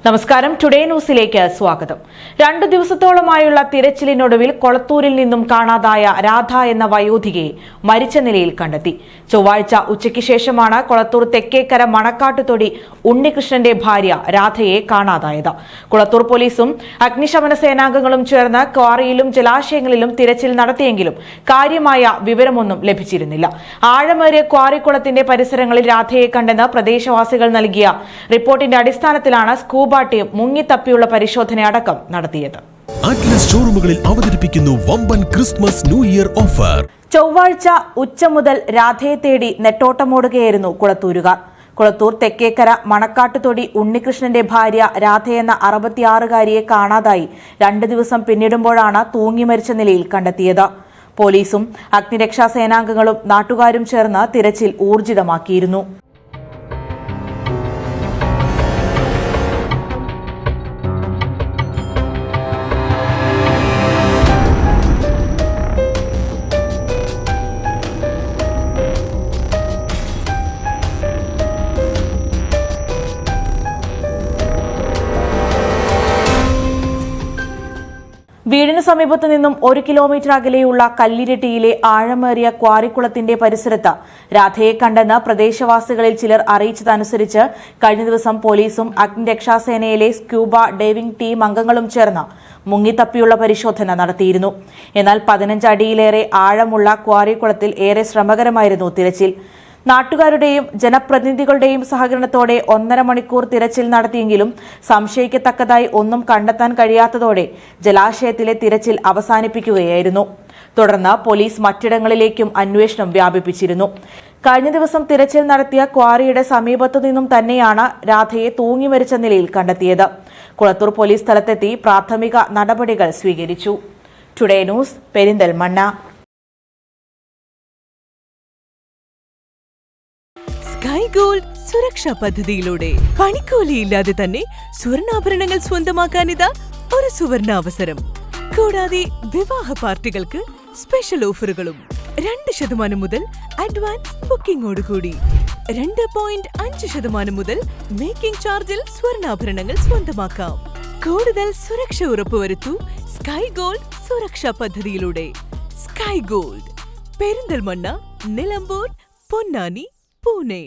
നമസ്കാരം. ടുഡേ ന്യൂസിലേക്ക് സ്വാഗതം. 2 ദിവസത്തോളമായുള്ള തിരച്ചിലിനൊടുവിൽ കൊളത്തൂരിൽ നിന്നും കാണാതായ രാധ എന്ന വയോധികയെ മരിച്ച നിലയിൽ കണ്ടെത്തി. ചൊവ്വാഴ്ച ഉച്ചയ്ക്ക് ശേഷമാണ് കൊളത്തൂർ തെക്കേക്കര മണക്കാട്ടുതൊടി ഉണ്ണികൃഷ്ണന്റെ ഭാര്യ രാധയെ കാണാതായത്. കൊളത്തൂർ പോലീസും അഗ്നിശമന സേനാംഗങ്ങളും ചേർന്ന് ക്വാറിയിലും ജലാശയങ്ങളിലും തിരച്ചിൽ നടത്തിയെങ്കിലും കാര്യമായ വിവരമൊന്നും ലഭിച്ചിരുന്നില്ല. ആഴമേറിയ ക്വാറിക്കുളത്തിന്റെ പരിസരങ്ങളിൽ രാധയെ കണ്ടെന്ന് പ്രദേശവാസികൾ നൽകിയ റിപ്പോർട്ടിന്റെ അടിസ്ഥാനത്തിലാണ് സ്കൂബ ടീം മുങ്ങിത്തപ്പിയുള്ള പരിശോധന അടക്കം നടത്തിയത്. അറ്റ്ലസ് ഷോറൂമുകളിൽ അവതരിപ്പിക്കുന്നു വമ്പൻ ക്രിസ്മസ് ന്യൂ ഇയർ ഓഫർ. ചൊവ്വാഴ്ച ഉച്ച മുതൽ രാധയെ തേടി നെട്ടോട്ടമോടുകയായിരുന്നു കുളത്തൂരുകാർ. കുളത്തൂർ തെക്കേക്കര മണക്കാട്ടുതൊടി ഉണ്ണികൃഷ്ണന്റെ ഭാര്യ രാധയെന്ന 66-കാരിയെ കാണാതായി 2 ദിവസം പിന്നിടുമ്പോഴാണ് തൂങ്ങി മരിച്ച നിലയിൽ കണ്ടെത്തിയത്. പോലീസും അഗ്നിരക്ഷാ സേനാംഗങ്ങളും നാട്ടുകാരും ചേർന്ന് തിരച്ചിൽ ഊർജിതമാക്കിയിരുന്നു. വീടിന് സമീപത്തു നിന്നും 1 കിലോമീറ്റർ അകലെയുള്ള കല്ലിരട്ടിയിലെ ആഴമേറിയ ക്വാറിക്കുളത്തിന്റെ പരിസരത്ത് രാധയെ കണ്ടെന്ന് പ്രദേശവാസികളിൽ ചിലർ അറിയിച്ചതനുസരിച്ച് കഴിഞ്ഞ ദിവസം പോലീസും അഗ്നിരക്ഷാസേനയിലെ സ്ക്യൂബ ഡൈവിംഗ് ടീം അംഗങ്ങളും ചേർന്ന് മുങ്ങിത്തപ്പിയുള്ള പരിശോധന നടത്തിയിരുന്നു. എന്നാൽ 15 അടിയിലേറെ ആഴമുള്ള ക്വാറിക്കുളത്തിൽ ഏറെ ശ്രമകരമായിരുന്നു തിരച്ചിൽ. നാട്ടുകാരുടെയും ജനപ്രതിനിധികളുടെയും സഹകരണത്തോടെ 1.5 മണിക്കൂർ തിരച്ചിൽ നടത്തിയെങ്കിലും സംശയിക്കത്തക്കതായി ഒന്നും കണ്ടെത്താൻ കഴിയാത്തതോടെ ജലാശയത്തിലെ തിരച്ചിൽ അവസാനിപ്പിക്കുകയായിരുന്നു. തുടർന്ന് പോലീസ് മറ്റിടങ്ങളിലേക്കും അന്വേഷണം വ്യാപിപ്പിച്ചിരുന്നു. കഴിഞ്ഞ ദിവസം തിരച്ചിൽ നടത്തിയ ക്വാറിയുടെ സമീപത്തു നിന്നും തന്നെയാണ് രാധയെ തൂങ്ങി മരിച്ച നിലയിൽ കണ്ടെത്തിയത്. കുളത്തൂർ പോലീസ് സ്ഥലത്തെത്തി പ്രാഥമിക നടപടികൾ സ്വീകരിച്ചു. Today news, Perinthalmanna. Sky gold സുരക്ഷാ പദ്ധതിയിലൂടെ പണിക്കൂലിയില്ലാതെ തന്നെ സ്വർണ്ണാഭരണങ്ങൾ സ്വന്തമാക്കാനിതാ ഒരു സുവർണാവസരം. കൂടാതെ വിവാഹ പാർട്ടികൾക്ക് സ്പെഷ്യൽ ഓഫറുകളും 2% മുതൽ അഡ്വാൻസ് ബുക്കിംഗോടുകൂടി 2.5% മുതൽ മേക്കിംഗ് ചാർജിൽ സ്വർണ്ണാഭരണങ്ങൾ സ്വന്തമാക്കാം. കൂടുതൽ സുരക്ഷ ഉറപ്പുവരുത്തൂ സ്കൈ ഗോൾഡ് സുരക്ഷാ പദ്ധതിയിലൂടെ. Sky gold, Perinthalmanna, Nilambur, Ponnani, Pune.